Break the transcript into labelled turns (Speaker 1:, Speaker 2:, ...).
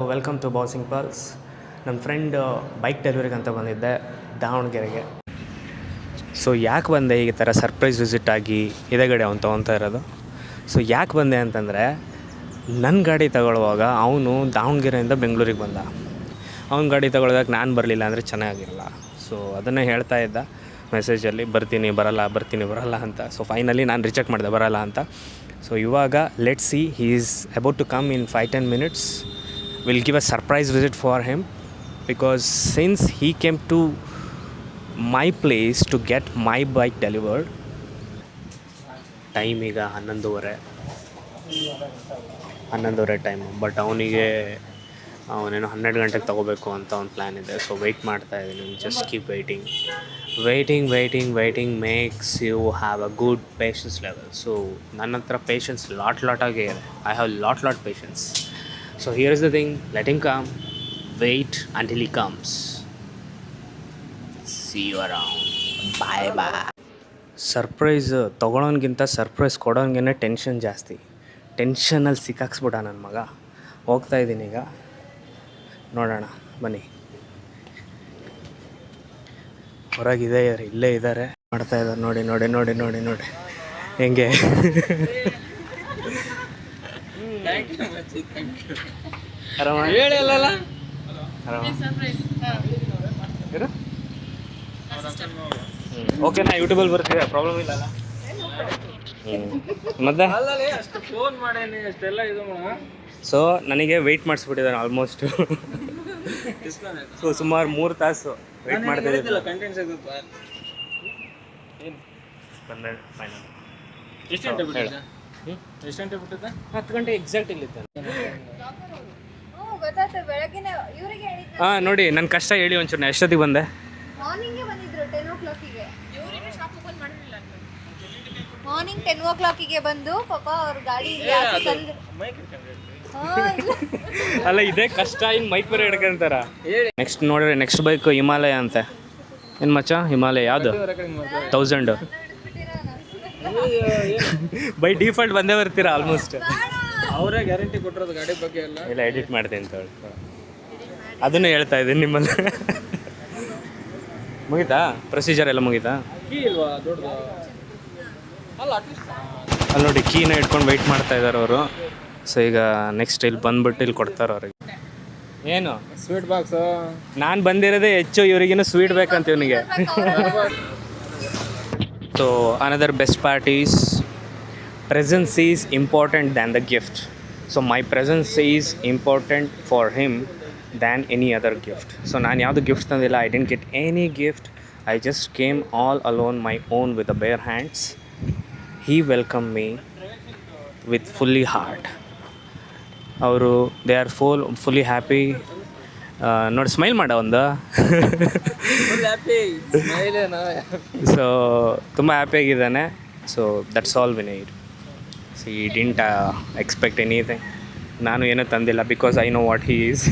Speaker 1: Welcome to bouncing pulse. ನನ್ನ friend bike ಡೆಲಿವರಿಗೆ ಅಂತ ಬಂದಿದ್ದೆ ದಾವಣಗೆರೆಗೆ. ಸೊ ಯಾಕೆ ಬಂದೆ ಈ ಥರ ಸರ್ಪ್ರೈಸ್ ವಿಸಿಟ್ ಆಗಿ ಇದೇ ಗಾಡಿ ಅವ್ನು ತೊಗೊತಾ ಇರೋದು. ಸೊ ಯಾಕೆ ಬಂದೆ ಅಂತಂದರೆ, ನನ್ನ ಗಾಡಿ ತಗೊಳ್ಳುವಾಗ ಅವನು ದಾವಣಗೆರೆಯಿಂದ ಬೆಂಗಳೂರಿಗೆ ಬಂದ. ಅವ್ನ ಗಾಡಿ ತಗೊಳ್ಳೋದಾಗ ನಾನು ಬರಲಿಲ್ಲ ಅಂದರೆ ಚೆನ್ನಾಗಿರಲ್ಲ. ಸೊ ಅದನ್ನೇ ಹೇಳ್ತಾ ಇದ್ದ ಮೆಸೇಜಲ್ಲಿ, ಬರ್ತೀನಿ ಬರಲ್ಲ ಅಂತ. ಸೊ ಫೈನಲಿ ನಾನು ರಿಜೆಕ್ಟ್ ಮಾಡಿದೆ, ಬರಲ್ಲ ಅಂತ. ಸೊ ಇವಾಗ let see, he is about to come in 5-10 minutes. We'll give a surprise visit for him because since he came to my place to get my bike delivered, time ಈಗ 11:30 time. But ಅವನೇನೋ 12 ಗಂಟೆಗೆ ತೊಗೋಬೇಕು ಅಂತ ಒಂದು plan ಇದೆ. So wait ಮಾಡ್ತಾ ಇದ್ದೀನಿ. Just keep waiting makes you have a good patience level. So ನನ್ನ ಹತ್ರ ಪೇಷನ್ಸ್ ಲಾಟಾಗೇ ಇದೆ. I have lot patience. So here is the thing, let him come, wait until he comes. See you around. Bye. Surprise ತೊಗೊಳೋನ್ಗಿಂತ surprise ಕೊಡೋನ್ಗೆ tension ಜಾಸ್ತಿ. ಟೆನ್ಷನಲ್ಲಿ ಸಿಕ್ಕಾಕ್ಸ್ಬಿಟ್ಟ ನನ್ನ ಮಗ. ಹೋಗ್ತಾ ಇದ್ದೀನಿ ಈಗ, ನೋಡೋಣ ಬನ್ನಿ. ಹೊರಗಿದೆ, ಇಲ್ಲೇ ಇದ್ದಾರೆ, ಮಾಡ್ತಾ ಇದ್ದಾರೆ. ನೋಡಿ ಹೆಂಗೆ. ಓಕೆ, ನಾ ಯೂಟ್ಯೂಬಲ್ಲಿ ಬರ್ತೀವಿ, ಪ್ರಾಬ್ಲಮ್ ಇಲ್ಲಲ್ಲ. ಮತ್ತೆ ಸೊ ನನಗೆ ವೆಯ್ಟ್ ಮಾಡಿಸ್ಬಿಟ್ಟಿದ್ದಾನೆ ಆಲ್ಮೋಸ್ಟ್. ಸೊ ಸುಮಾರು 3 ತಾಸು ವೆಯ್ಟ್ ಮಾಡ್ತಿದ್ದೆ. ಎಷ್ಟು ಗಂಟೆ ಬಿಟ್ಟಿದ್ದೆ? 10 ಗಂಟೆ ಎಕ್ಸಾಕ್ಟ್ ಇಲ್ಲಿದ್ದೆ. ಹಾಂ, ನೋಡಿ ನನ್ನ ಕಷ್ಟ ಹೇಳಿ ಒಂಚೂರು. ಎಷ್ಟೊತ್ತಿಗೆ ಬಂದೆ?
Speaker 2: ಮಾರ್ನಿಂಗ್ 10 o'clock ಬಂದು ಪಾಪ ಅವ್ರ ಗಾಡಿ
Speaker 1: ಅಲ್ಲ, ಇದೇ ಕಷ್ಟ. ಇನ್ನು ಮೈಕ್ ಬೇರೆ ಹಿಡ್ಕೊಂತಾರ. ನೆಕ್ಸ್ಟ್ ನೋಡ್ರಿ, ನೆಕ್ಸ್ಟ್ ಬೈಕ್ ಹಿಮಾಲಯ ಅಂತೆ. ಏನು ಮಚ್ಚ, ಹಿಮಾಲಯ ಯಾವುದು? 1000 ಬೈ ಡಿಫಾಲ್ಟ್ ಬಂದೇ ಬರ್ತೀರಾ ಆಲ್ಮೋಸ್ಟ್.
Speaker 3: ಅವರೇ ಗ್ಯಾರಂಟಿ ಕೊಟ್ಟಿರೋದು ಗಾಡಿ ಬಗ್ಗೆ
Speaker 1: ಎಲ್ಲ ಎಡಿಟ್ ಮಾಡ್ತೀನಿ ಅಂತ ಹೇಳಿ ಅದನ್ನು ಹೇಳ್ತಾ ಇದ್ದೀನಿ ನಿಮ್ಮಲ್ಲಿ. ಮುಗೀತಾ ಪ್ರೊಸೀಜರ್ ಎಲ್ಲ ಮುಗೀತಾ? ಅಲ್ಲಿ ನೋಡಿ, ಕೀನ ಇಟ್ಕೊಂಡು ವೆಯ್ಟ್ ಮಾಡ್ತಾ ಇದ್ದಾರೆ ಅವರು. ಸೊ ಈಗ ನೆಕ್ಸ್ಟ್ ಇಲ್ಲಿ ಬಂದ್ಬಿಟ್ಟು ಇಲ್ಲಿ ಕೊಡ್ತಾರೆ ಅವ್ರಿಗೆ. ಏನು
Speaker 3: ಸ್ವೀಟ್ ಬಾಕ್ಸ್?
Speaker 1: ನಾನು ಬಂದಿರೋದೇ ಹೆಚ್ಚು, ಇವ್ರಿಗೇನು ಸ್ವೀಟ್ ಬೇಕಂತ ಇವನಿಗೆ. So another best part is presence is important than the gift. So my presence is important for him than any other gift. So ನಾನು ಯಾವುದು ಗಿಫ್ಟ್ ತಂದಿಲ್ಲ. I didn't get any gift. I just came all alone, my own, with the bare hands. He welcomed me with fully heart. ಅವರು they are fully happy. ನೋಡಿ, smile ಮಾಡ ಒಂದು. So ತುಂಬ ಹ್ಯಾಪಿಯಾಗಿದ್ದಾನೆ. So that's all we need. So ಈ didn't expect anything. ನಾನು ಏನೂ ತಂದಿಲ್ಲ because I know what he is.